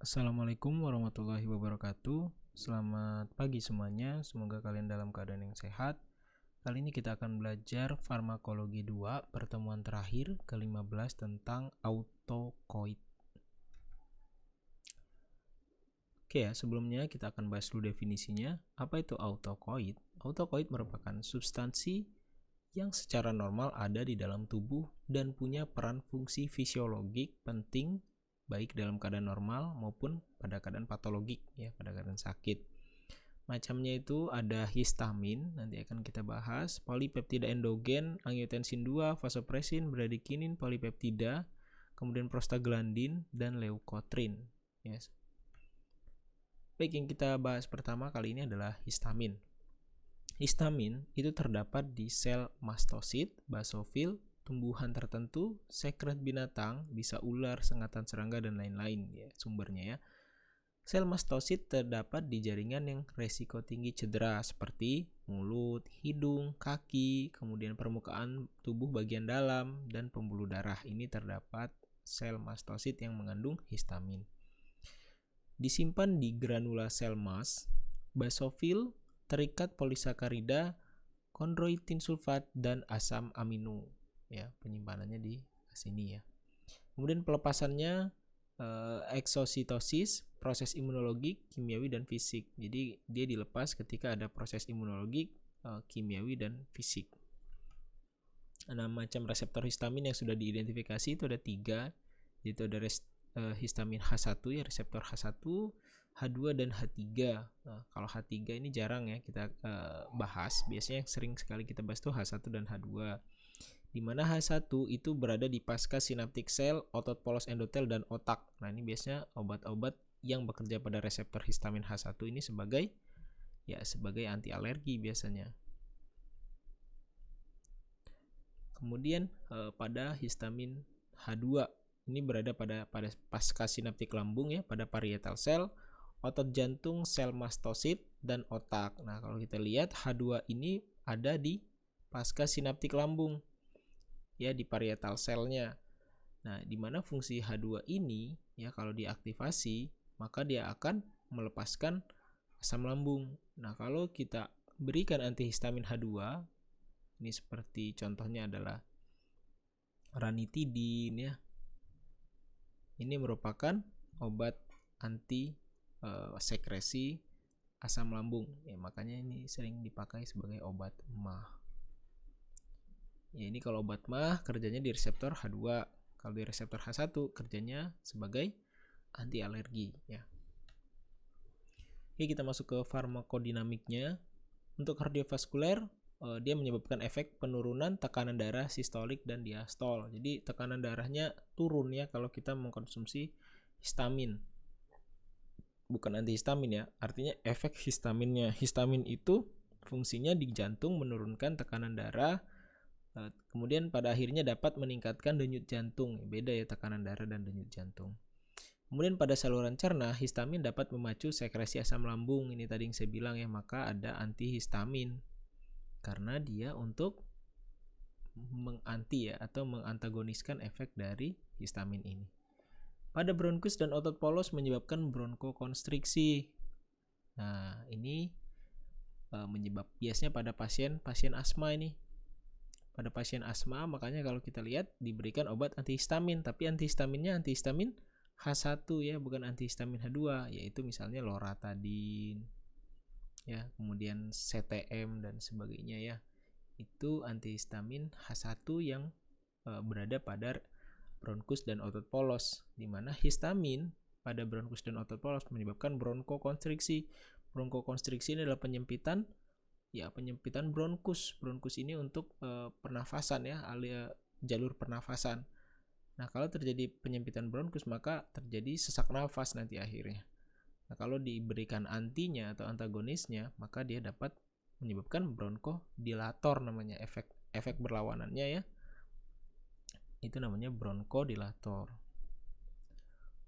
Assalamualaikum warahmatullahi wabarakatuh. Selamat pagi semuanya, semoga kalian dalam keadaan yang sehat. Kali ini kita akan belajar farmakologi 2, pertemuan terakhir ke-15 tentang autokoid. Oke ya, sebelumnya kita akan bahas dulu definisinya. Apa itu autokoid? Autokoid merupakan substansi yang secara normal ada di dalam tubuh dan punya peran fungsi fisiologik penting baik dalam keadaan normal maupun pada keadaan patologik, ya, pada keadaan sakit. Macamnya itu ada histamin, nanti akan kita bahas, polipeptida endogen, angiotensin 2, vasopressin, bradikinin, polipeptida, kemudian prostaglandin dan leukotrin. Yes. Baik, yang kita bahas pertama kali ini adalah histamin. Histamin itu terdapat di sel mastosit, basofil, tumbuhan tertentu, sekret binatang, bisa ular, sengatan serangga, dan lain-lain, ya sumbernya ya. Sel mastosit terdapat di jaringan yang resiko tinggi cedera seperti mulut, hidung, kaki, kemudian permukaan tubuh bagian dalam, dan pembuluh darah. Ini terdapat sel mastosit yang mengandung histamin. Disimpan di granula sel mast, basofil, terikat polisakarida, kondroitin sulfat, dan asam amino. Ya, penyimpanannya di sini ya. Kemudian pelepasannya eksositosis, proses imunologi, kimiawi, dan fisik. Jadi dia dilepas ketika ada proses imunologi, kimiawi, dan fisik. Nah, macam reseptor histamin yang sudah diidentifikasi itu ada 3, yaitu ada histamin H1 ya, reseptor H1, H2, dan H3. Nah, kalau H3 ini jarang ya kita bahas. Biasanya yang sering sekali kita bahas itu H1 dan H2. Di mana H1 itu berada di pasca sinaptik sel, otot polos endotel, dan otak. Nah, ini biasanya obat-obat yang bekerja pada reseptor histamin H1 ini sebagai anti alergi biasanya. Kemudian pada histamin H2 ini berada pada pasca sinaptik lambung ya, pada parietal sel, otot jantung, sel mastosit, dan otak. Nah, kalau kita lihat H2 ini ada di pasca sinaptik lambung, ya, di parietal selnya. Nah, di mana fungsi H2 ini ya kalau diaktifasi, maka dia akan melepaskan asam lambung. Nah, kalau kita berikan antihistamin H2, ini seperti contohnya adalah ranitidin ya. Ini merupakan obat anti sekresi asam lambung. Ya, makanya ini sering dipakai sebagai obat MAH. Ya, ini kalau obat MAH kerjanya di reseptor H2. Kalau di reseptor H1 kerjanya sebagai anti alergi ya. Oke, kita masuk ke farmakodinamiknya. Untuk kardiovaskuler, dia menyebabkan efek penurunan tekanan darah sistolik dan diastol. Jadi tekanan darahnya turun ya kalau kita mengkonsumsi histamin. Bukan antihistamin ya, artinya efek histaminnya. Histamin itu fungsinya di jantung menurunkan tekanan darah, kemudian pada akhirnya dapat meningkatkan denyut jantung. Beda ya tekanan darah dan denyut jantung. Kemudian pada saluran cerna, histamin dapat memacu sekresi asam lambung. Ini tadi yang saya bilang ya, maka ada antihistamin. Karena dia untuk menganti ya atau mengantagoniskan efek dari histamin ini. Pada bronkus dan otot polos menyebabkan bronkokonstriksi. Nah, ini biasanya pada pasien asma ini. Pada pasien asma, makanya kalau kita lihat diberikan obat antihistamin, tapi antihistaminnya antihistamin H1 ya, bukan antihistamin H2, yaitu misalnya loratadin ya, kemudian CTM dan sebagainya ya. Itu antihistamin H1 yang berada pada bronkus dan otot polos, di mana histamin pada bronkus dan otot polos menyebabkan bronkokonstriksi. Bronkokonstriksi ini adalah penyempitan bronkus. Bronkus ini untuk pernafasan ya, jalur pernafasan. Nah, kalau terjadi penyempitan bronkus maka terjadi sesak nafas nanti akhirnya. Nah, kalau diberikan antinya atau antagonisnya, maka dia dapat menyebabkan bronkodilator, namanya efek berlawanannya ya. Itu namanya bronkodilator.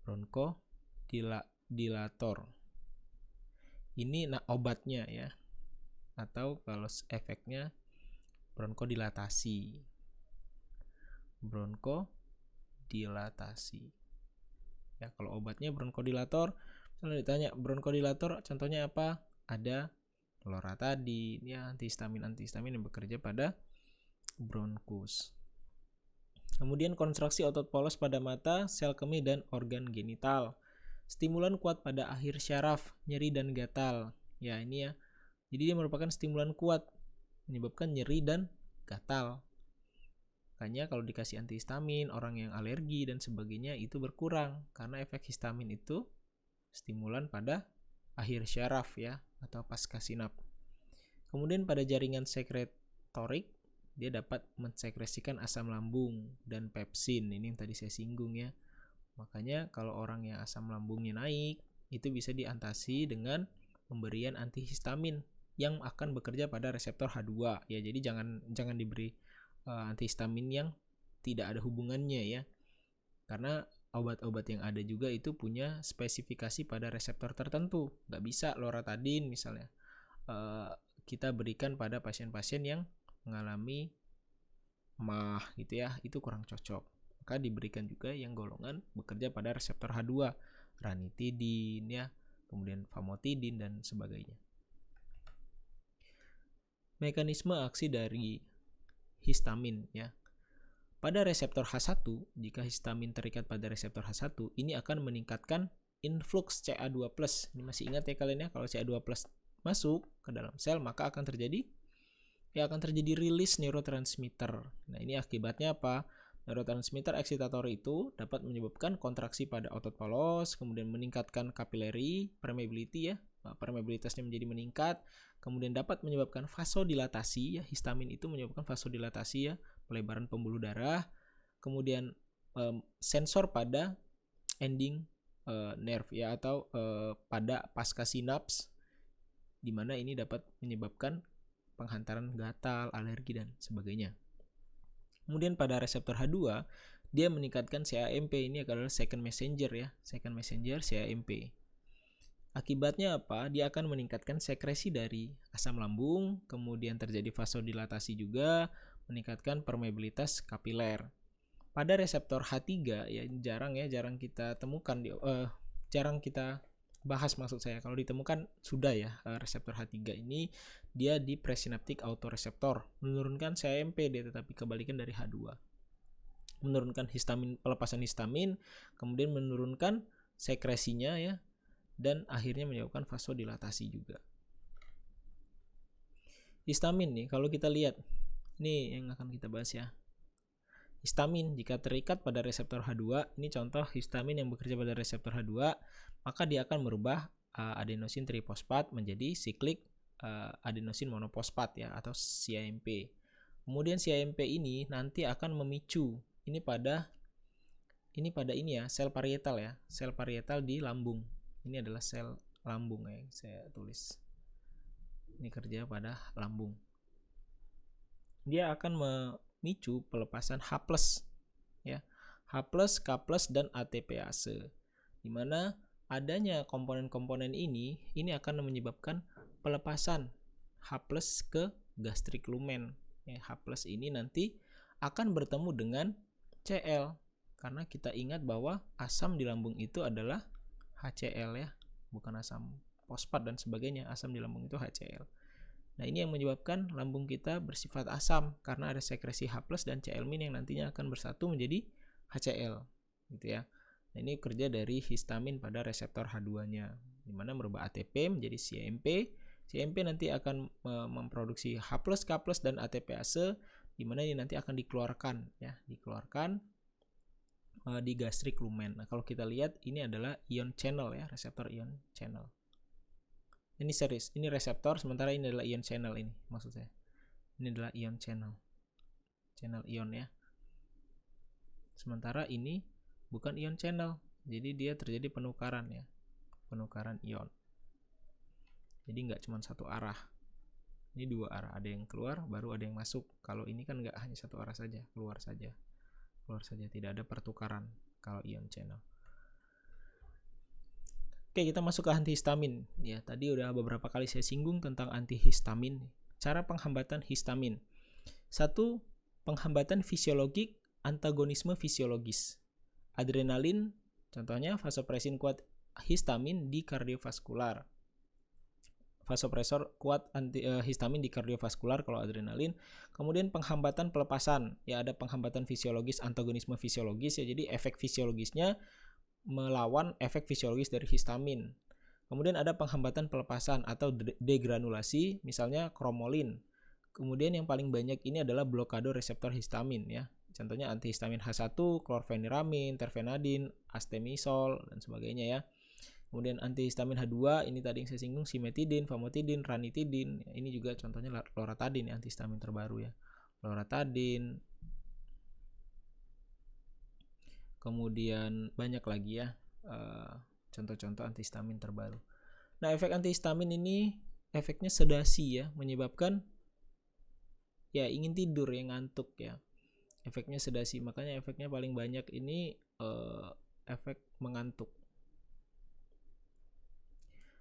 Bronkodilator. Ini obatnya ya. Atau kalau efeknya bronkodilatasi. Bronkodilatasi. Ya, kalau obatnya bronkodilator, misalnya ditanya bronkodilator contohnya apa? Ada loratadin, ya, antihistamin yang bekerja pada bronkus. Kemudian konstruksi otot polos pada mata, sel kemih dan organ genital. Stimulan kuat pada akhir syaraf, nyeri dan gatal. Ya, ini ya. Jadi dia merupakan stimulan kuat menyebabkan nyeri dan gatal. Makanya kalau dikasih antihistamin, orang yang alergi dan sebagainya itu berkurang karena efek histamin itu stimulan pada akhir syaraf ya atau pasca sinap. Kemudian pada jaringan sekretorik dia dapat mensekresikan asam lambung dan pepsin. Ini yang tadi saya singgung ya. Makanya kalau orang yang asam lambungnya naik itu bisa diatasi dengan pemberian antihistamin yang akan bekerja pada reseptor H2 ya. Jadi jangan diberi antihistamin yang tidak ada hubungannya ya. Karena obat-obat yang ada juga itu punya spesifikasi pada reseptor tertentu. Nggak bisa loratadin misalnya kita berikan pada pasien-pasien yang mengalami MAH gitu ya, itu kurang cocok. Maka diberikan juga yang golongan bekerja pada reseptor H2, ranitidin ya, kemudian famotidin dan sebagainya. Mekanisme aksi dari histamin ya. Pada reseptor H1, jika histamin terikat pada reseptor H1, ini akan meningkatkan influx CA2+. Ini masih ingat ya kalian ya, kalau CA2+ masuk ke dalam sel maka akan terjadi rilis neurotransmitter. Nah, ini akibatnya apa? Neurotransmitter eksitator itu dapat menyebabkan kontraksi pada otot polos, kemudian meningkatkan capillary permeability ya, permeabilitasnya menjadi meningkat, kemudian dapat menyebabkan vasodilatasi ya, histamin itu menyebabkan vasodilatasi ya, pelebaran pembuluh darah, kemudian sensor pada ending nerve ya atau pada pasca sinaps, di mana ini dapat menyebabkan penghantaran gatal, alergi dan sebagainya. Kemudian pada reseptor H2 dia meningkatkan CAMP, ini adalah second messenger ya, second messenger CAMP. Akibatnya apa? Dia akan meningkatkan sekresi dari asam lambung, kemudian terjadi vasodilatasi juga, meningkatkan permeabilitas kapiler. Pada reseptor H3 ya jarang kita temukan jarang kita bahas maksud saya. Kalau ditemukan sudah ya, reseptor H3 ini dia di presynaptic autoreseptor, menurunkan CAMP dia, tetapi kebalikan dari H2. Menurunkan histamin, pelepasan histamin, kemudian menurunkan sekresinya ya, dan akhirnya menyebabkan vasodilatasi juga. Histamin nih, kalau kita lihat, ini yang akan kita bahas ya. Histamin jika terikat pada reseptor H2, ini contoh histamin yang bekerja pada reseptor H2, maka dia akan merubah adenosin trifosfat menjadi siklik adenosin monoposfat ya atau CAMP. Kemudian CAMP ini nanti akan memicu ini pada ya, sel parietal ya, sel parietal di lambung. Ini adalah sel lambung ya, saya tulis. Ini kerja pada lambung. Dia akan memicu pelepasan H+ ya. H+, K+ dan ATPase. Di mana adanya komponen-komponen ini akan menyebabkan pelepasan H+ ke gastrik lumen. Ya, H+ ini nanti akan bertemu dengan Cl karena kita ingat bahwa asam di lambung itu adalah HCl ya, bukan asam fosfat dan sebagainya. Asam di lambung itu HCl. Nah, ini yang menyebabkan lambung kita bersifat asam karena ada sekresi H+ dan Cl- yang nantinya akan bersatu menjadi HCl gitu ya. Nah, ini kerja dari histamin pada reseptor H2-nya, di mana merubah ATP menjadi CAMP. CAMP nanti akan memproduksi H+, K+ dan ATPase, di mana ini nanti akan dikeluarkan ya, di gastrik lumen. Nah, kalau kita lihat ini adalah ion channel ya, reseptor ion channel. Ini series, ini reseptor, sementara ini adalah ion channel ini, maksud saya. Ini adalah ion channel ion ya. Sementara ini bukan ion channel, jadi dia terjadi penukaran ya, penukaran ion. Jadi nggak cuma satu arah, ini dua arah, ada yang keluar baru ada yang masuk. Kalau ini kan nggak hanya satu arah saja, keluar saja, tidak ada pertukaran kalau ion channel. Oke, kita masuk ke antihistamin ya. Tadi udah beberapa kali saya singgung tentang antihistamin. Cara penghambatan histamin. 1. Penghambatan fisiologik, antagonisme fisiologis. Adrenalin Contohnya vasopresin kuat histamin di kardiovaskular. Vasopresor kuat histamin di kardiovaskular kalau adrenalin. Kemudian penghambatan pelepasan, ya ada penghambatan fisiologis, antagonisme fisiologis ya. Jadi efek fisiologisnya melawan efek fisiologis dari histamin. Kemudian ada penghambatan pelepasan atau degranulasi, misalnya kromolin. Kemudian yang paling banyak ini adalah blokade reseptor histamin ya. Contohnya antihistamin H1, klorfeniramin, terfenadin, astemisol dan sebagainya ya. Kemudian antihistamin H2 ini tadi yang saya singgung, simetidin, famotidin, ranitidin. Ini juga contohnya loratadin ya, antihistamin terbaru ya. Loratadin. Kemudian banyak lagi ya contoh-contoh antihistamin terbaru. Nah, efek antihistamin ini efeknya sedasi ya, menyebabkan ya ingin tidur ya, ngantuk ya. Efeknya sedasi, makanya efeknya paling banyak ini efek mengantuk.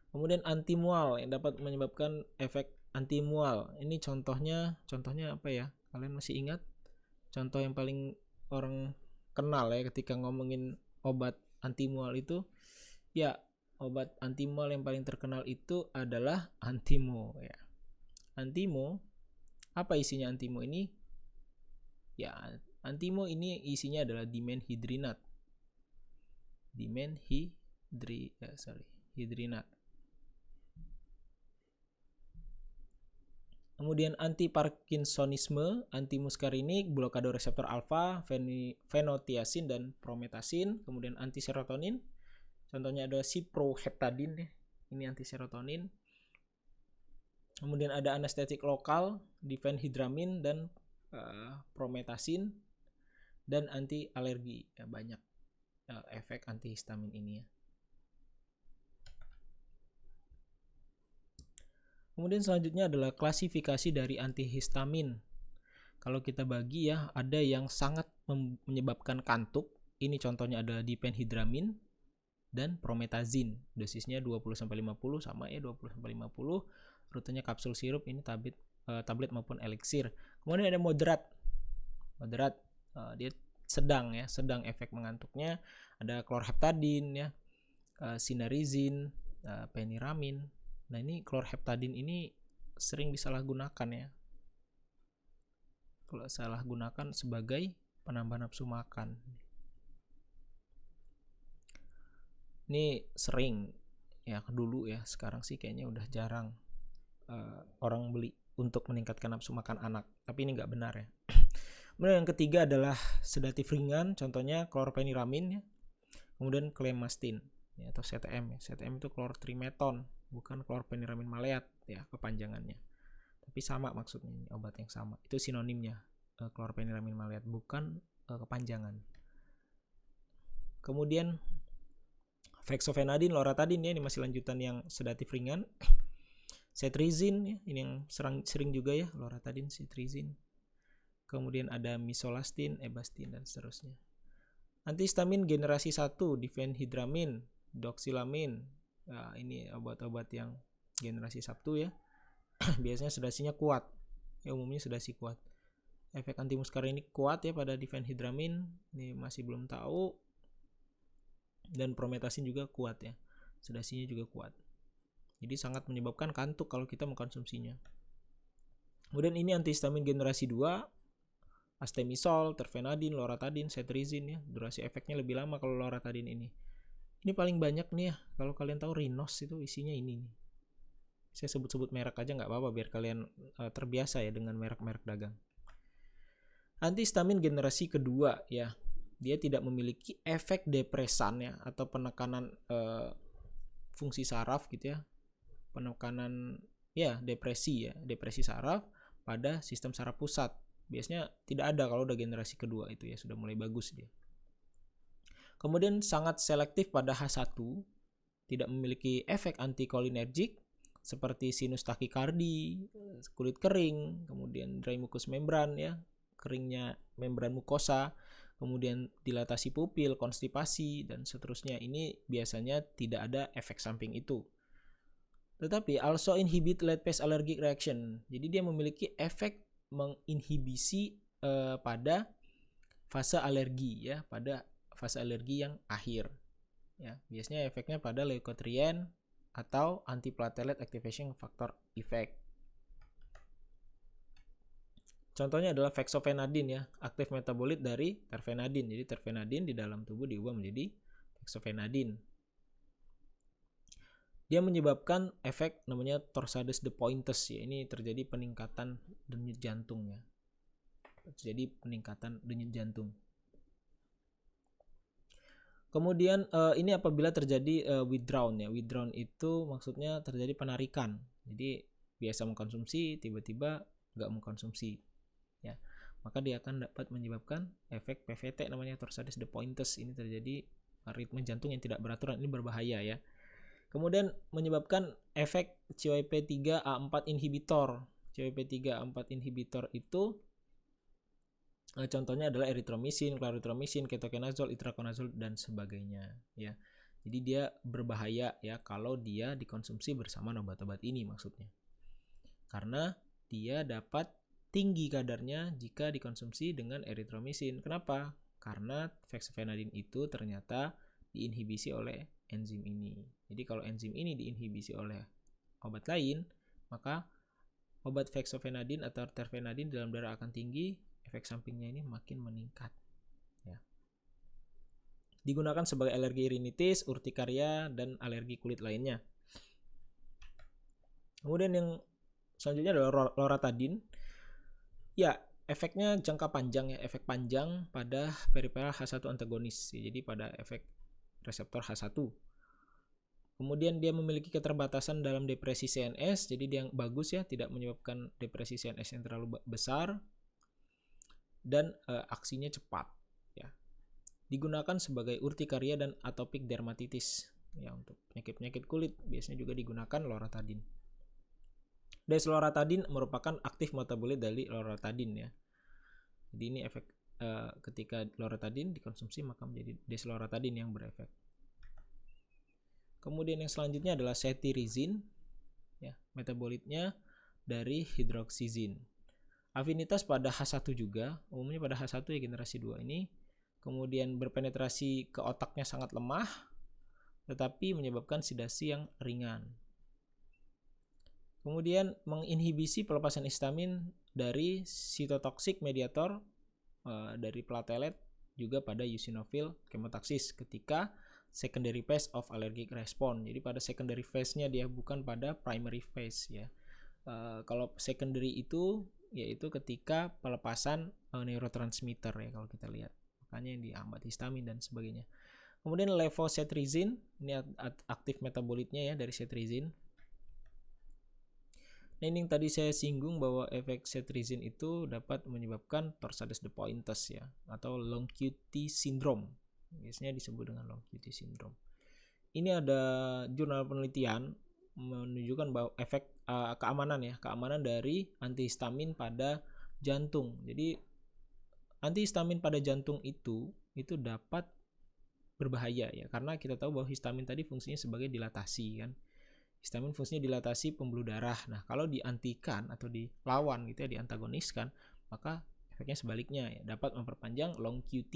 Kemudian antimual yang dapat menyebabkan efek antimual. Ini contohnya apa ya? Kalian masih ingat? Contoh yang paling orang kenal ya ketika ngomongin obat antimual itu, ya obat antimual yang paling terkenal itu adalah Antimo ya. Antimo, apa isinya Antimo ini? Ya, Antimo ini isinya adalah dimenhidrinat. Hidrinat. Kemudian anti-parkinsonisme, antimuskarinik, blokade reseptor alfa, fenotiasin dan prometasin. Kemudian anti-serotonin, contohnya adalah ciproheptadin ya. Ini anti-serotonin. Kemudian ada anestetik lokal, difenhidramin dan prometasin, dan anti alergi ya, banyak efek antihistamin ini ya. Kemudian selanjutnya adalah klasifikasi dari antihistamin. Kalau kita bagi ya, ada yang sangat menyebabkan kantuk. Ini contohnya adalah diphenhidramin dan prometazin. Dosisnya 20-50 sama ya, 20-50. Rutenya kapsul sirup, ini tablet maupun eliksir. Kemudian ada moderat, dia sedang ya, sedang efek mengantuknya. Ada klorheptadin ya, sinarizin, peniramin. Nah, ini klorheptadin ini sering disalahgunakan ya. Kalau salah gunakan sebagai penambah nafsu makan. Ini sering ya dulu ya, sekarang sih kayaknya udah jarang orang beli untuk meningkatkan nafsu makan anak. Tapi ini nggak benar ya. Kemudian yang ketiga adalah sedatif ringan, contohnya klorpeniramin ya. Kemudian clemastine ya, atau CTM ya. CTM itu klortrimeton, bukan klorpeniramin maleat ya kepanjangannya. Tapi sama maksudnya, ini obat yang sama. Itu sinonimnya, klorpeniramin maleat, bukan kepanjangan. Kemudian fexofenadin, loratadin ya, ini masih lanjutan yang sedatif ringan. Cetirizine ya, ini yang sering juga ya, loratadin, cetirizine. Kemudian ada misolastin, ebastin dan seterusnya. Antihistamin generasi 1, difenhidramin, doxilamin. Nah, ini obat-obat yang generasi 1 ya. Biasanya sedasinya kuat. Ya, umumnya sedasi kuat. Efek antimuskarinik kuat ya pada difenhidramin, ini masih belum tahu. Dan prometasin juga kuat ya. Sedasinya juga kuat. Jadi sangat menyebabkan kantuk kalau kita mengkonsumsinya. Kemudian ini antihistamin generasi 2, astemisol, terfenadin, loratadin, cetirizine ya. Durasi efeknya lebih lama kalau loratadin ini. Ini paling banyak nih ya. Kalau kalian tahu Rinos itu isinya ini nih. Saya sebut-sebut merek aja nggak apa-apa biar kalian terbiasa ya dengan merek-merek dagang. Antihistamin generasi kedua ya. Dia tidak memiliki efek depresan ya atau penekanan fungsi saraf gitu ya. Penekanan ya depresi saraf pada sistem saraf pusat. Biasanya tidak ada kalau udah generasi kedua itu ya, sudah mulai bagus dia. Kemudian sangat selektif pada H1, tidak memiliki efek antikolinergik seperti sinus takikardi, kulit kering, kemudian dry mucous membran ya, keringnya membran mukosa, kemudian dilatasi pupil, konstipasi dan seterusnya. Ini biasanya tidak ada efek samping itu. Tetapi also inhibit late phase allergic reaction. Jadi dia memiliki efek menginhibisi pada fase alergi ya, pada fase alergi yang akhir. Ya, biasanya efeknya pada leukotriene atau antiplatelet activation factor effect. Contohnya adalah fexofenadin ya, aktif metabolit dari terfenadin. Jadi terfenadin di dalam tubuh diubah menjadi fexofenadin. Dia menyebabkan efek namanya torsades de Pointes ya. Ini terjadi peningkatan denyut jantung ya. Terjadi peningkatan denyut jantung. Kemudian ini apabila terjadi withdrawn ya. Withdrawn itu maksudnya terjadi penarikan. Jadi biasa mengkonsumsi tiba-tiba nggak mengkonsumsi ya. Maka dia akan dapat menyebabkan efek PVT namanya torsades de Pointes. Ini terjadi ritme jantung yang tidak beraturan. Ini berbahaya ya. Kemudian menyebabkan efek CYP3A4 inhibitor. CYP3A4 inhibitor itu contohnya adalah erythromycin, clarithromycin, ketoconazole, itraconazole dan sebagainya ya. Jadi dia berbahaya ya kalau dia dikonsumsi bersama obat-obat ini maksudnya. Karena dia dapat tinggi kadarnya jika dikonsumsi dengan erythromycin. Kenapa? Karena fexofenadin itu ternyata diinhibisi oleh enzim ini. Jadi kalau enzim ini diinhibisi oleh obat lain, maka obat fexofenadin atau terfenadin dalam darah akan tinggi, efek sampingnya ini makin meningkat. Ya. Digunakan sebagai alergi rinitis, urtikaria, dan alergi kulit lainnya. Kemudian yang selanjutnya adalah loratadin. Ya, efeknya jangka panjang ya, efek panjang pada peripheral H1 antagonis. Jadi pada efek reseptor H1. Kemudian dia memiliki keterbatasan dalam depresi CNS, jadi dia yang bagus ya, tidak menyebabkan depresi CNS yang terlalu besar dan aksinya cepat ya. Digunakan sebagai urtikaria dan atopic dermatitis ya, untuk penyakit-penyakit kulit biasanya juga digunakan loratadin. Desloratadin merupakan aktif metabolit dari loratadin ya. Jadi ini efek ketika loratadin dikonsumsi maka menjadi desloratadin yang berefek. Kemudian yang selanjutnya adalah cetirizin ya, metabolitnya dari hidroksizin. Afinitas pada H1 juga, umumnya pada H1 ya generasi 2 ini. Kemudian berpenetrasi ke otaknya sangat lemah, tetapi menyebabkan sedasi yang ringan. Kemudian menginhibisi pelepasan histamin dari sitotoksik mediator dari platelet juga pada eosinofil chemotaxis ketika secondary phase of allergic response. Jadi pada secondary phase-nya dia bukan pada primary phase ya. Kalau secondary itu yaitu ketika pelepasan neurotransmitter ya kalau kita lihat. Makanya yang dihambat histamin dan sebagainya. Kemudian levocetirizin, ini aktif metabolitnya ya dari cetirizin. Nah, ini yang tadi saya singgung bahwa efek cetirizin itu dapat menyebabkan torsades de Pointes ya atau long QT syndrome. Biasanya disebut dengan long QT syndrome. Ini ada jurnal penelitian menunjukkan bahwa efek keamanan dari antihistamin pada jantung. Jadi antihistamin pada jantung itu dapat berbahaya ya, karena kita tahu bahwa histamin tadi fungsinya sebagai dilatasi kan. Histamin fungsinya dilatasi pembuluh darah. Nah, kalau diantikan atau dilawan gitu ya, diantagoniskan, maka efeknya sebaliknya ya, dapat memperpanjang long QT.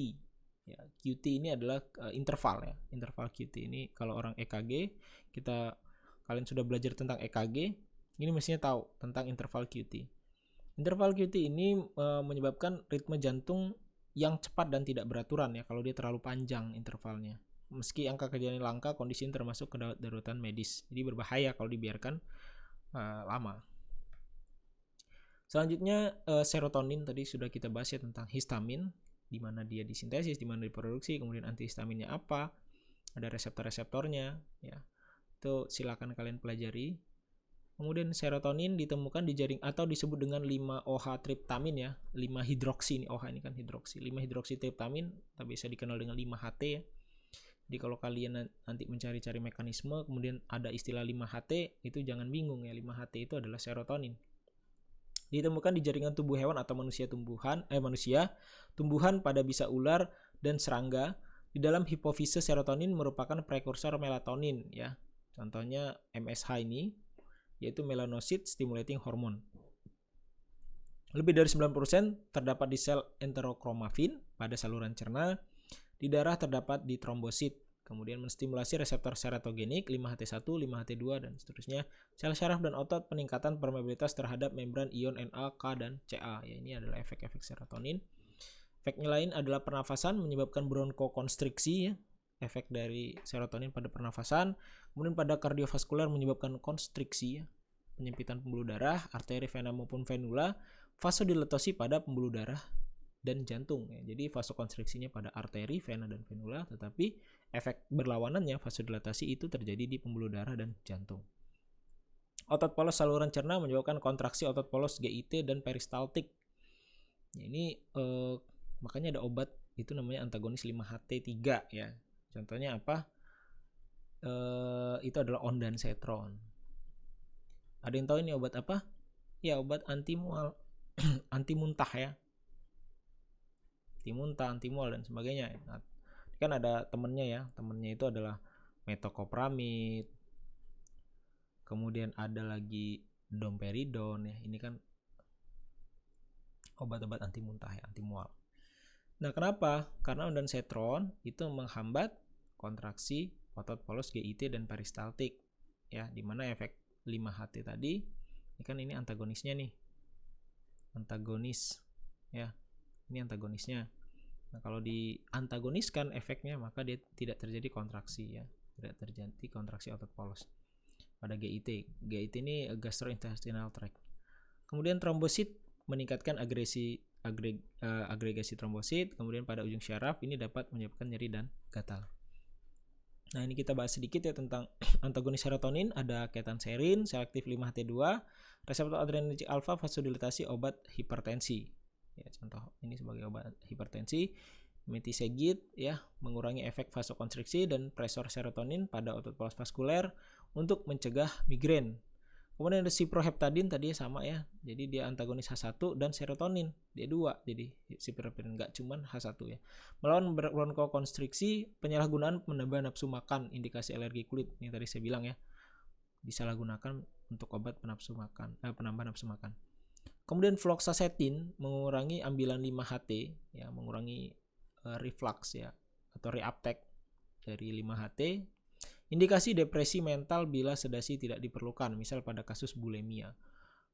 Ya, QT ini adalah interval ya. Interval QT ini kalau orang EKG, kalian sudah belajar tentang EKG, ini mestinya tahu tentang interval QT. Interval QT ini menyebabkan ritme jantung yang cepat dan tidak beraturan ya kalau dia terlalu panjang intervalnya. Meski angka kejadian langka, kondisi ini termasuk kedaruratan medis. Jadi berbahaya kalau dibiarkan lama. Selanjutnya serotonin tadi sudah kita bahas ya tentang histamin, di mana dia disintesis, di mana diproduksi, kemudian antihistaminnya apa, ada reseptor-reseptornya ya. Itu silakan kalian pelajari. Kemudian serotonin ditemukan di jaring atau disebut dengan 5-OH triptamin ya, 5-hidroksi ini, OH ini kan hidroksi. 5-hidroksi triptamin tapi bisa dikenal dengan 5-HT ya. Jadi kalau kalian nanti mencari-cari mekanisme kemudian ada istilah 5-HT, itu jangan bingung ya, 5-HT itu adalah serotonin. Ditemukan di jaringan tubuh hewan atau manusia tumbuhan pada bisa ular dan serangga. Di dalam hipofise serotonin merupakan prekursor melatonin ya. Contohnya MSH ini yaitu melanocyte stimulating hormone. Lebih dari 90% terdapat di sel enterokromafin pada saluran cerna. Di darah terdapat di trombosit. Kemudian menstimulasi reseptor serotogenik 5-HT1, 5-HT2 dan seterusnya. Sel syaraf dan otot peningkatan permeabilitas terhadap membran ion Na, K dan Ca. Ya, ini adalah efek-efek serotonin. Efeknya lain adalah pernafasan, menyebabkan bronkokonstriksi ya. Efek dari serotonin pada pernafasan. Kemudian pada kardiovaskuler menyebabkan konstriksi ya. Penyempitan pembuluh darah, arteri, vena maupun venula. Vasodilatosi pada pembuluh darah dan jantung ya. Jadi vasokonstriksinya pada arteri, vena dan venula, tetapi efek berlawanannya vasodilatasi itu terjadi di pembuluh darah dan jantung. Otot polos saluran cerna menyebabkan kontraksi otot polos GIT dan peristaltik. Ya, ini makanya ada obat itu namanya antagonis 5-HT3 ya. Contohnya apa? Itu adalah ondansetron. Ada yang tahu ini obat apa? Ya, obat anti muntah ya. Anti-muntah, anti-mual dan sebagainya. Nah, kan ada temennya ya. Temennya itu adalah metoclopramid. Kemudian ada lagi domperidon ya. Ini kan obat-obat anti-muntah ya, anti-mual. Nah, kenapa? Karena ondansetron itu menghambat kontraksi otot polos GIT dan peristaltik ya, dimana efek 5-HT tadi ini kan ini antagonisnya nih. Antagonis ya. Ini antagonisnya. Nah, kalau diantagoniskan efeknya maka dia tidak terjadi kontraksi ya. Tidak terjadi kontraksi otot polos pada GIT. GIT ini gastrointestinal tract. Kemudian trombosit meningkatkan agregasi trombosit. Kemudian pada ujung syaraf ini dapat menyebabkan nyeri dan gatal. Nah, ini kita bahas sedikit ya tentang antagonis serotonin. Ada ketanserin, selektif 5-HT2, reseptor adrenergic alfa, vasodilatasi, obat hipertensi. Ya, contoh ini sebagai obat hipertensi. Metisegid ya, mengurangi efek vasokonstriksi dan presor serotonin pada otot polos vaskuler untuk mencegah migrain. Kemudian ada ciproheptadin tadi sama ya. Jadi dia antagonis H1 dan serotonin. Dia dua. Jadi ciproheptadin enggak cuman H1 ya. Melawan bronkokonstriksi, penyalahgunaan menambah nafsu makan, indikasi alergi kulit. Ini tadi saya bilang ya. Disalahgunakan untuk obat penambah nafsu makan. Kemudian fluoxetine mengurangi ambilan 5-HT ya, mengurangi reflux ya atau reuptake dari 5-HT. Indikasi depresi mental bila sedasi tidak diperlukan, misal pada kasus bulimia.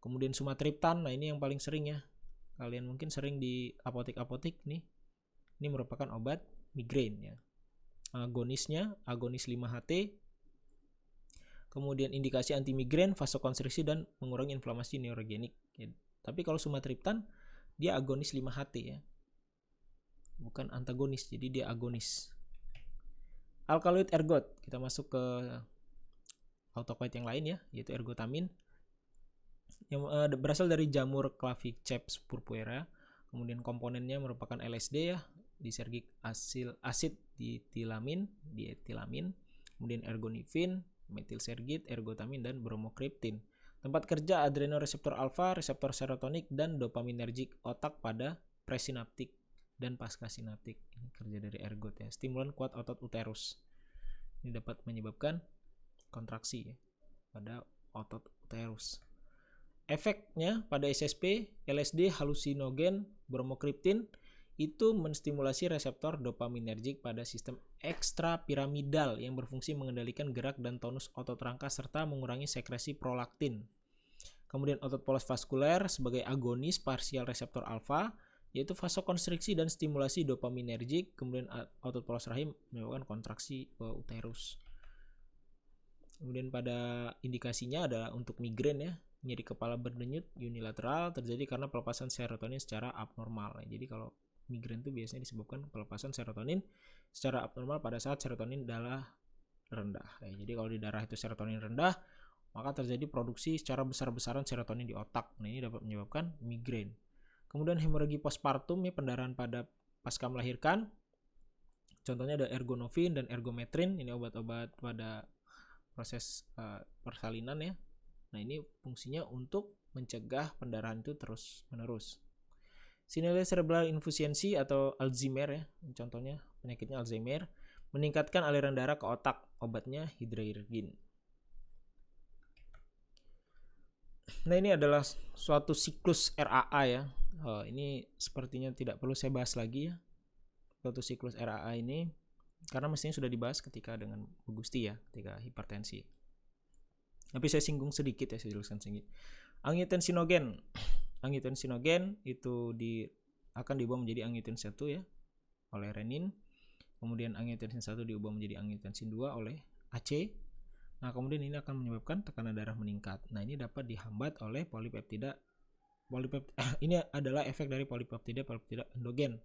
Kemudian sumatriptan, nah ini yang paling sering ya. Kalian mungkin sering di apotek-apotek nih. Ini merupakan obat migrain ya. Agonisnya, agonis 5-HT. Kemudian indikasi anti migrain, vasokonstriksi dan mengurangi inflamasi neurogenik. Ya. Tapi kalau sumatriptan dia agonis 5-HT ya. Bukan antagonis, jadi dia agonis. Alkaloid ergot, kita masuk ke autocoid yang lain ya, yaitu ergotamin yang berasal dari jamur Claviceps purpurea. Kemudian komponennya merupakan LSD ya, disergik asid dietilamin, kemudian ergonifin, metilsergit, ergotamin dan bromokriptin. Tempat kerja adrenoreseptor alfa, reseptor serotonik dan dopaminergik otak pada presinaptik dan paskasinaptik. Ini kerja dari ergot ya. Stimulan kuat otot uterus. Ini dapat menyebabkan kontraksi ya pada otot uterus. Efeknya pada SSP, LSD, halusinogen, bromokriptin itu menstimulasi reseptor dopaminergik pada sistem ekstrapiramidal yang berfungsi mengendalikan gerak dan tonus otot rangka serta mengurangi sekresi prolaktin. Kemudian otot polos vaskuler sebagai agonis parsial reseptor alfa, yaitu vasokonstriksi dan stimulasi dopaminergik. Kemudian otot polos rahim menyebabkan kontraksi uterus. Kemudian pada indikasinya adalah untuk migrain ya, nyeri kepala berdenyut unilateral terjadi karena pelepasan serotonin secara abnormal. Jadi kalau migrain itu biasanya disebabkan pelepasan serotonin secara abnormal pada saat serotonin darah rendah. Jadi kalau di darah itu serotonin rendah, maka terjadi produksi secara besar-besaran serotonin di otak. Nah, ini dapat menyebabkan migrain. Kemudian hemoragi postpartum ya, pendarahan pada pasca melahirkan. Contohnya ada ergonovin dan ergometrin, ini obat-obat pada proses persalinan ya. Nah, ini fungsinya untuk mencegah pendarahan itu terus-menerus. Sinele cerebral insufficiency atau Alzheimer ya, contohnya penyakitnya Alzheimer, meningkatkan aliran darah ke otak, obatnya hidroirgin. Nah, ini adalah suatu siklus RAA ya. Ini sepertinya tidak perlu saya bahas lagi ya. Suatu siklus RAA ini Karena mestinya sudah dibahas ketika dengan Bu Gusti ya, ketika hipertensi. Tapi saya singgung sedikit ya, saya jelaskan sedikit. Angiotensinogen. Angiotensinogen itu akan diubah menjadi angiotensin 1 ya oleh renin. Kemudian angiotensin 1 diubah menjadi angiotensin 2 oleh AC. Nah, kemudian ini akan menyebabkan tekanan darah meningkat. Nah, ini dapat dihambat oleh polipeptida. Ini adalah efek dari polipeptida endogen.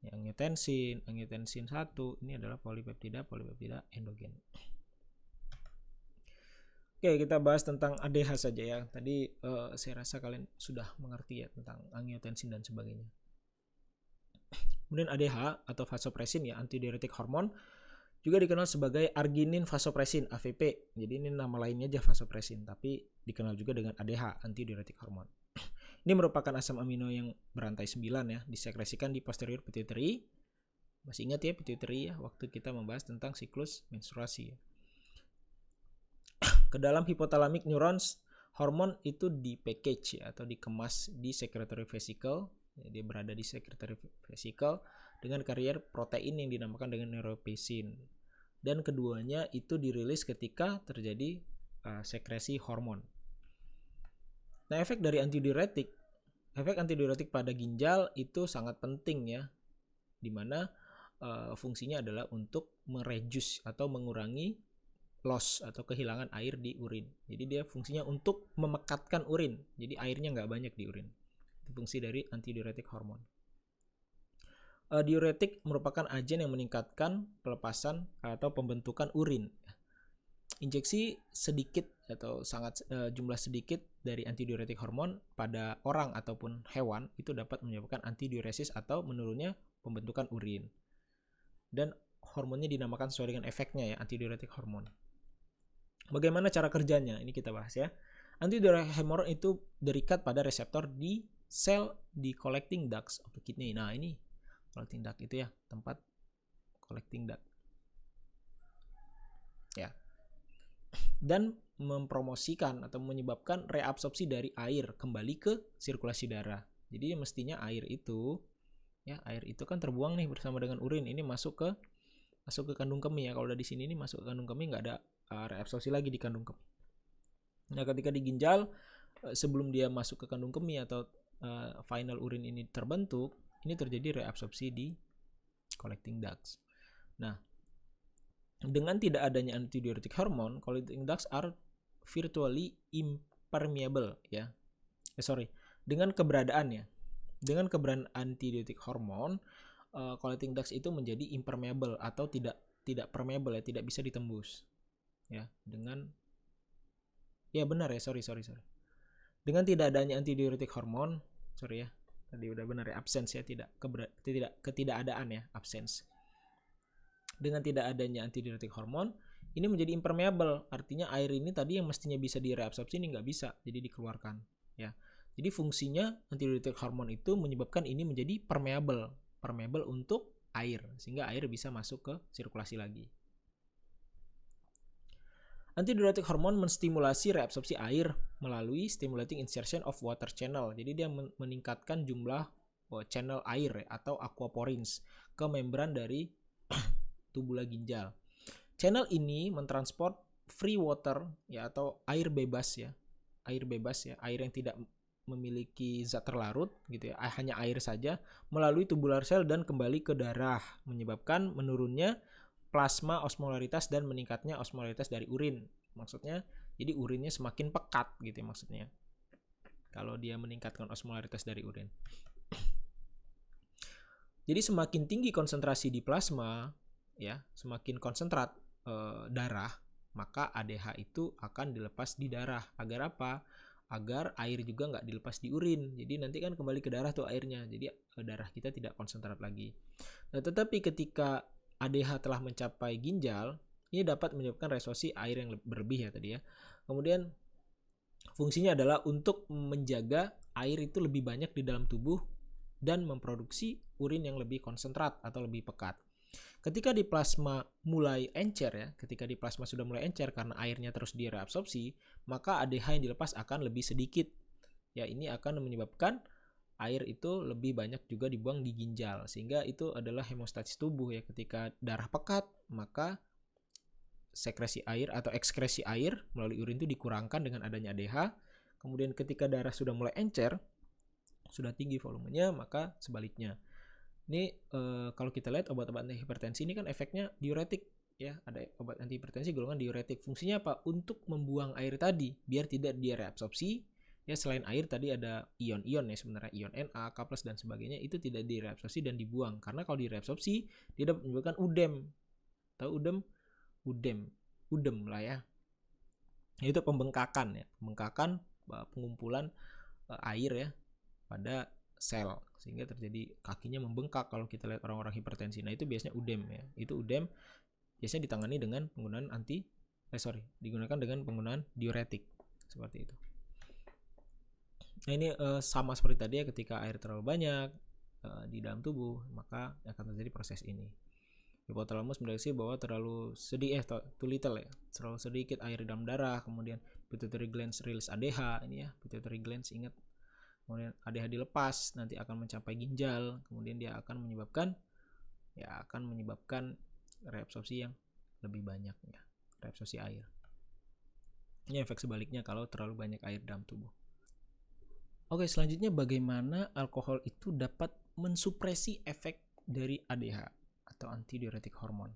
Ya, angiotensin 1 ini adalah polipeptida endogen. Oke, kita bahas tentang ADH saja ya. Tadi saya rasa kalian sudah mengerti ya tentang angiotensin dan sebagainya. Kemudian ADH atau vasopresin ya, antidiuretik hormon, juga dikenal sebagai arginin vasopresin AVP. Jadi ini nama lainnya aja vasopresin, tapi dikenal juga dengan ADH, antidiuretik hormon. Ini merupakan asam amino yang berantai 9 ya, disekresikan di posterior pituitary. Masih ingat ya pituitary ya, waktu kita membahas tentang siklus menstruasi ya. Ke dalam hypothalamic neurons, hormon itu di-package ya, atau dikemas di secretory vesicle. Dia berada di secretory vesicle dengan karier protein yang dinamakan dengan neuropsin. Dan keduanya itu dirilis ketika terjadi sekresi hormon. Nah, efek antidiuretik pada ginjal itu sangat penting ya, dimana fungsinya adalah untuk mereduce atau mengurangi loss atau kehilangan air di urin. Jadi dia fungsinya untuk memekatkan urin, jadi airnya nggak banyak di urin. Itu fungsi dari antidiuretik hormon. Diuretik merupakan agen yang meningkatkan pelepasan atau pembentukan urin. Injeksi sedikit atau sangat jumlah sedikit dari antidiuretik hormon pada orang ataupun hewan itu dapat menyebabkan antidiuresis atau menurunnya pembentukan urin. Dan hormonnya dinamakan sesuai dengan efeknya ya, antidiuretik hormon. Bagaimana cara kerjanya? Ini kita bahas ya. Antidiuretik hormon itu terikat pada reseptor di sel di collecting ducts of the kidney. Nah, ini collecting duct itu ya, tempat collecting duct. Ya. Dan mempromosikan atau menyebabkan reabsorpsi dari air kembali ke sirkulasi darah. Jadi mestinya air itu kan terbuang nih bersama dengan urin, ini masuk ke kandung kemih ya. Kalau udah di sini ini masuk ke kandung kemih, nggak ada reabsorpsi lagi di kandung kemih. Nah, ketika di ginjal sebelum dia masuk ke kandung kemih atau final urin ini terbentuk, ini terjadi reabsorpsi di collecting ducts. Nah, dengan tidak adanya antidiuretik hormon, collecting ducts are virtually impermeable ya. Dengan keberadaan antidiuretik hormon, collecting ducts itu menjadi impermeable atau tidak permeable ya, tidak bisa ditembus. Ya, Dengan tidak adanya antidiuretik hormon, tadi udah benar ya, absence ya, ketidakadaan ya, absence. Dengan tidak adanya antidiuretik hormon, ini menjadi impermeable, artinya air ini tadi yang mestinya bisa direabsorpsi ini nggak bisa, jadi dikeluarkan ya. Jadi fungsinya antidiuretik hormon itu menyebabkan ini menjadi permeable untuk air, sehingga air bisa masuk ke sirkulasi lagi. Antidiuretik hormon menstimulasi reabsorpsi air melalui stimulating insertion of water channel. Jadi dia meningkatkan jumlah channel air atau aquaporins ke membran dari tubula ginjal. Channel ini mentransport free water ya, atau air bebas ya, air yang tidak memiliki zat terlarut gitu ya, hanya air saja, melalui tubular sel dan kembali ke darah, menyebabkan menurunnya plasma osmolaritas dan meningkatnya osmolaritas dari urin. Maksudnya jadi urinnya semakin pekat gitu ya, maksudnya kalau dia meningkatkan osmolaritas dari urin. Jadi semakin tinggi konsentrasi di plasma ya, semakin konsentrat darah, maka ADH itu akan dilepas di darah. Agar apa? Agar air juga nggak dilepas di urin. Jadi nanti kan kembali ke darah tuh airnya. Jadi darah kita tidak konsentrat lagi. Nah, tetapi ketika ADH telah mencapai ginjal, ini dapat menyebabkan resorpsi air yang berlebih ya tadi ya. Kemudian fungsinya adalah untuk menjaga air itu lebih banyak di dalam tubuh dan memproduksi urin yang lebih konsentrat atau lebih pekat. Ketika di plasma mulai encer ya, ketika di plasma sudah mulai encer karena airnya terus direabsorpsi, maka ADH yang dilepas akan lebih sedikit. Ya, ini akan menyebabkan air itu lebih banyak juga dibuang di ginjal, sehingga itu adalah hemostasis tubuh ya. Ketika darah pekat, maka sekresi air atau ekskresi air melalui urin itu dikurangkan dengan adanya ADH. Kemudian ketika darah sudah mulai encer, sudah tinggi volumenya, maka sebaliknya. Ini kalau kita lihat obat-obat anti hipertensi ini kan efeknya diuretik ya. Ada obat anti hipertensi golongan diuretik. Fungsinya apa? Untuk membuang air tadi biar tidak dia reabsorpsi. Ya, selain air tadi ada ion-ion ya, sebenarnya ion Na, K+ dan sebagainya itu tidak direabsorpsi dan dibuang. Karena kalau direabsorpsi dia dapat menyebabkan udem. Tahu udem? Udem lah ya. Itu pembengkakan ya, pembengkakan pengumpulan air ya pada sel sehingga terjadi kakinya membengkak kalau kita lihat orang-orang hipertensi. Nah, itu biasanya udem ya. Itu udem biasanya ditangani dengan penggunaan digunakan dengan penggunaan diuretik seperti itu. Nah, ini sama seperti tadi ya, ketika air terlalu banyak di dalam tubuh, maka akan terjadi proses ini. Hipotalamus mendeteksi bahwa terlalu sedikit air di dalam darah, kemudian pituitary glands rilis ADH ini ya, pituitary glands ingat. Kemudian ADH dilepas, nanti akan mencapai ginjal, kemudian dia akan menyebabkan reabsorpsi yang lebih banyak ya, reabsorpsi air. Ini efek sebaliknya kalau terlalu banyak air dalam tubuh. Oke, selanjutnya bagaimana alkohol itu dapat mensupresi efek dari ADH atau antidiuretik hormon.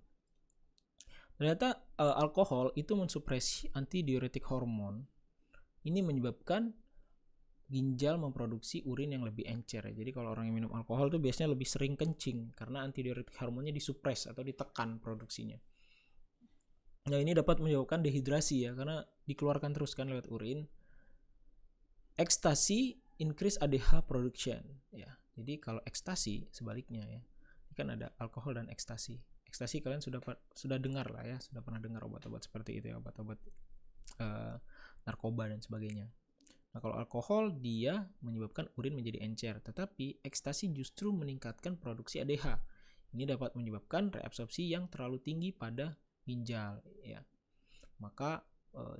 Ternyata alkohol itu mensupresi antidiuretik hormon. Ini menyebabkan ginjal memproduksi urin yang lebih encer. Jadi kalau orang yang minum alkohol itu biasanya lebih sering kencing karena antidiuretik hormonnya disupres atau ditekan produksinya. Nah, ini dapat menyebabkan dehidrasi ya, karena dikeluarkan terus kan lewat urin. Ekstasi increase ADH production ya. Jadi kalau ekstasi sebaliknya ya. Ini kan ada alkohol dan ekstasi. Ekstasi kalian sudah dengar lah ya, sudah pernah dengar obat-obat seperti itu ya, obat-obat narkoba dan sebagainya. Nah, kalau alkohol dia menyebabkan urin menjadi encer, tetapi ekstasi justru meningkatkan produksi ADH. Ini dapat menyebabkan reabsorpsi yang terlalu tinggi pada ginjal ya. Maka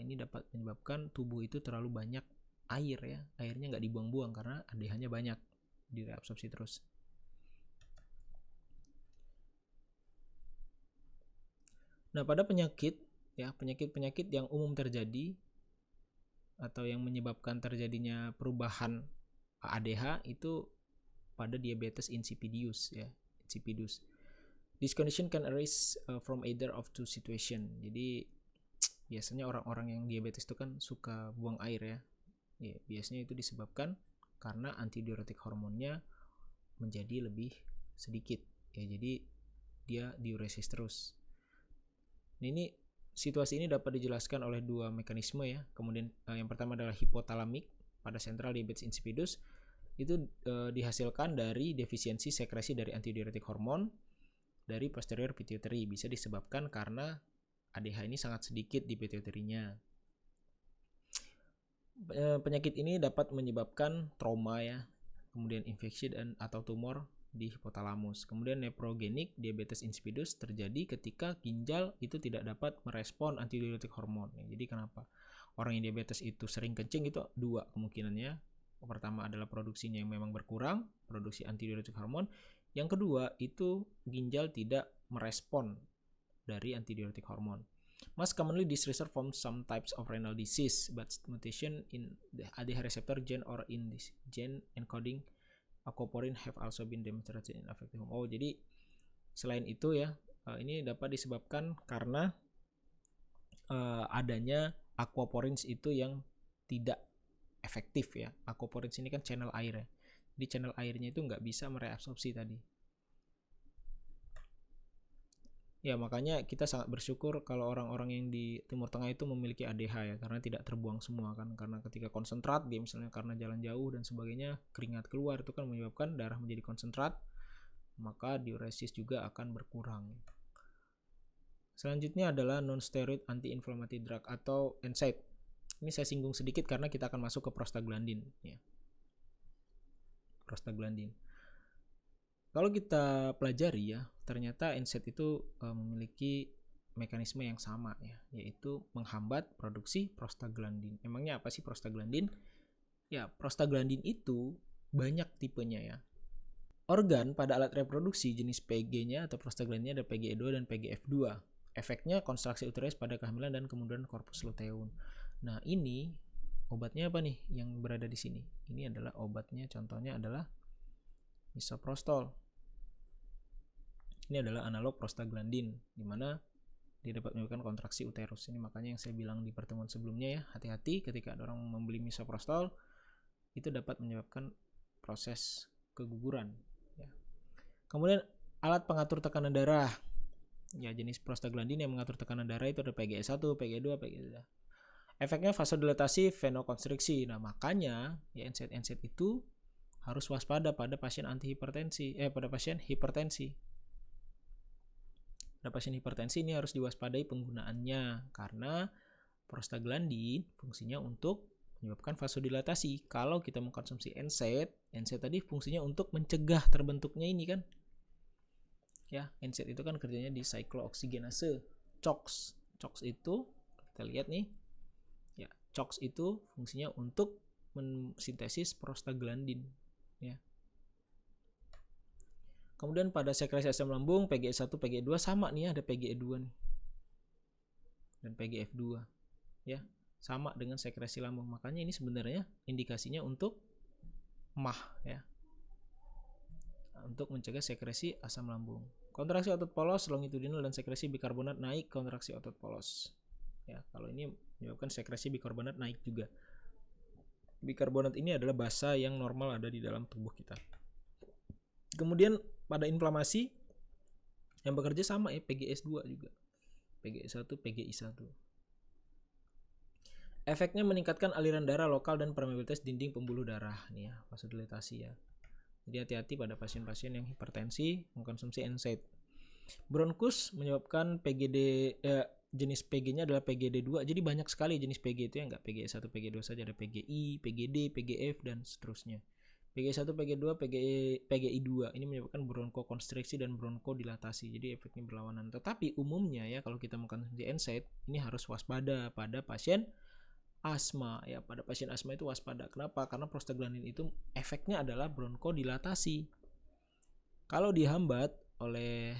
ini dapat menyebabkan tubuh itu terlalu banyak air ya, airnya nggak dibuang-buang karena ADH-nya banyak, direabsorpsi terus. Nah, pada penyakit yang umum terjadi atau yang menyebabkan terjadinya perubahan ADH itu pada diabetes insipidus ya, insipidus. This condition can arise from either of two situation. Jadi biasanya orang-orang yang diabetes itu kan suka buang air ya. Ya, biasanya itu disebabkan karena antidiuretik hormonnya menjadi lebih sedikit ya, jadi dia diuresis terus. Nah, ini situasi ini dapat dijelaskan oleh dua mekanisme ya. Kemudian yang pertama adalah hipotalamik pada central diabetes insipidus. Itu dihasilkan dari defisiensi sekresi dari antidiuretik hormon dari posterior pituitary, bisa disebabkan karena ADH ini sangat sedikit di pituitary-nya. Penyakit ini dapat menyebabkan trauma ya, kemudian infeksi dan atau tumor di hipotalamus. Kemudian nephrogenik diabetes insipidus terjadi ketika ginjal itu tidak dapat merespon antidiuretik hormon. Jadi kenapa orang yang diabetes itu sering kencing itu dua kemungkinannya. Pertama adalah produksinya yang memang berkurang, produksi antidiuretik hormon. Yang kedua itu ginjal tidak merespon dari antidiuretik hormon. Most commonly this result from some types of renal disease, but mutation in the ADH receptor gene or in this gene encoding aquaporin have also been demonstrated in affected home. Oh, jadi selain itu ya, ini dapat disebabkan karena adanya aquaporins itu yang tidak efektif ya. Aquaporins ini kan channel air ya. Di channel airnya itu nggak bisa mereabsorpsi tadi. Ya, makanya kita sangat bersyukur kalau orang-orang yang di Timur Tengah itu memiliki ADH ya, karena tidak terbuang semua kan. Karena ketika konsentrat, dia misalnya karena jalan jauh dan sebagainya, keringat keluar, itu kan menyebabkan darah menjadi konsentrat, maka diuresis juga akan berkurang. Selanjutnya adalah non-steroid anti-inflammatory drug atau NSAID. Ini saya singgung sedikit karena kita akan masuk ke prostaglandin ya. Prostaglandin. Kalau kita pelajari ya, ternyata NSAID itu memiliki mekanisme yang sama ya, yaitu menghambat produksi prostaglandin. Emangnya apa sih prostaglandin? Ya, prostaglandin itu banyak tipenya ya. Organ pada alat reproduksi jenis PG-nya atau prostaglandinnya ada PGE2 dan PGF2. Efeknya konstruksi uterus pada kehamilan dan kemunduran korpus luteum. Nah, ini obatnya apa nih yang berada di sini? Ini adalah obatnya, contohnya adalah misoprostol. Ini adalah analog prostaglandin, di mana dia dapat menyebabkan kontraksi uterus. Ini makanya yang saya bilang di pertemuan sebelumnya ya, hati-hati ketika ada orang membeli misoprostol, itu dapat menyebabkan proses keguguran. Ya. Kemudian alat pengatur tekanan darah. Ya, jenis prostaglandin yang mengatur tekanan darah itu ada PGE1, PGE2, PGE3. Efeknya vasodilatasi, venokonstriksi. Nah, makanya ya NSAID itu harus waspada pada pasien antihipertensi, pada pasien hipertensi. Pada pasien hipertensi ini harus diwaspadai penggunaannya karena prostaglandin fungsinya untuk menyebabkan vasodilatasi. Kalau kita mengkonsumsi NSAID tadi fungsinya untuk mencegah terbentuknya ini kan. Ya, NSAID itu kan kerjanya di cyclooksigenase, COX. COX itu kita lihat nih. Ya, COX itu fungsinya untuk mensintesis prostaglandin, ya. Kemudian pada sekresi asam lambung PGE1, PGE2 sama nih, ada PGE2 nih. Dan PGF2, ya. Sama dengan sekresi lambung. Makanya ini sebenarnya indikasinya untuk MAH, ya. Untuk mencegah sekresi asam lambung. Kontraksi otot polos longitudinal dan sekresi bikarbonat naik, kontraksi otot polos. Ya, kalau ini menyebabkan sekresi bikarbonat naik juga. Bikarbonat ini adalah basa yang normal ada di dalam tubuh kita. Kemudian pada inflamasi yang bekerja sama ya, PGS2 juga. PGE1, PGI1. Efeknya meningkatkan aliran darah lokal dan permeabilitas dinding pembuluh darah nih ya, vasodilatasi ya. Jadi hati-hati pada pasien-pasien yang hipertensi mengkonsumsi NSAID. Bronkus menyebabkan jenis PG-nya adalah PGD2. Jadi banyak sekali jenis PG itu ya, enggak PGE1, PG2 saja, ada PGI, PGD, PGF dan seterusnya. PGI1, PGI2, PGI2 ini menyebabkan bronkokonstriksi dan bronkodilатasi. Jadi efeknya berlawanan. Tetapi umumnya ya kalau kita mengkonsumsi NSAID ini harus waspada pada pasien asma ya, pada pasien asma itu waspada. Kenapa? Karena prostaglandin itu efeknya adalah bronkodilатasi. Kalau dihambat oleh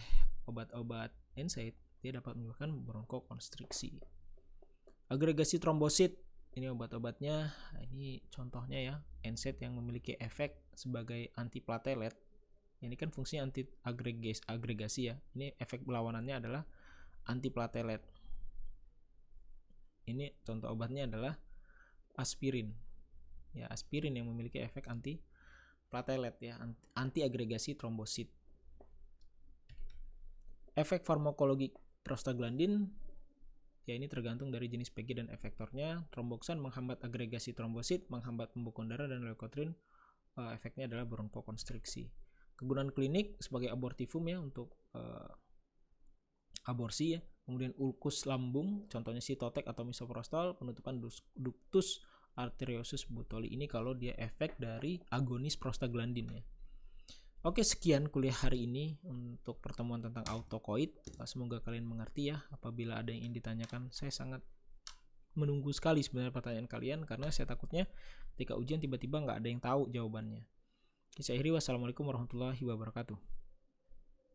obat-obat NSAID, dia dapat menyebabkan bronkokonstriksi. Agregasi trombosit, ini obat-obatnya, ini contohnya ya, NSAID yang memiliki efek sebagai antiplatelet. Ini kan fungsinya anti agregasi ya. Ini efek berlawanannya adalah antiplatelet. Ini contoh obatnya adalah aspirin. Ya, aspirin yang memiliki efek anti platelet ya, anti agregasi trombosit. Efek farmakologi prostaglandin ya ini tergantung dari jenis PG dan efektornya. Tromboksan menghambat agregasi trombosit, menghambat pembekuan darah, dan leukotriene efeknya adalah bronkokonstriksi. Kegunaan klinik sebagai abortifum ya, untuk aborsi ya. Kemudian ulkus lambung, contohnya sitotek atau misoprostol, penutupan ductus arteriosus butoli. Ini kalau dia efek dari agonis prostaglandin ya. Oke, sekian kuliah hari ini untuk pertemuan tentang autokoid. Semoga kalian mengerti ya. Apabila ada yang ingin ditanyakan, saya sangat menunggu sekali sebenarnya pertanyaan kalian, karena saya takutnya ketika ujian tiba-tiba nggak ada yang tahu jawabannya. Saya akhiri, wassalamualaikum warahmatullahi wabarakatuh.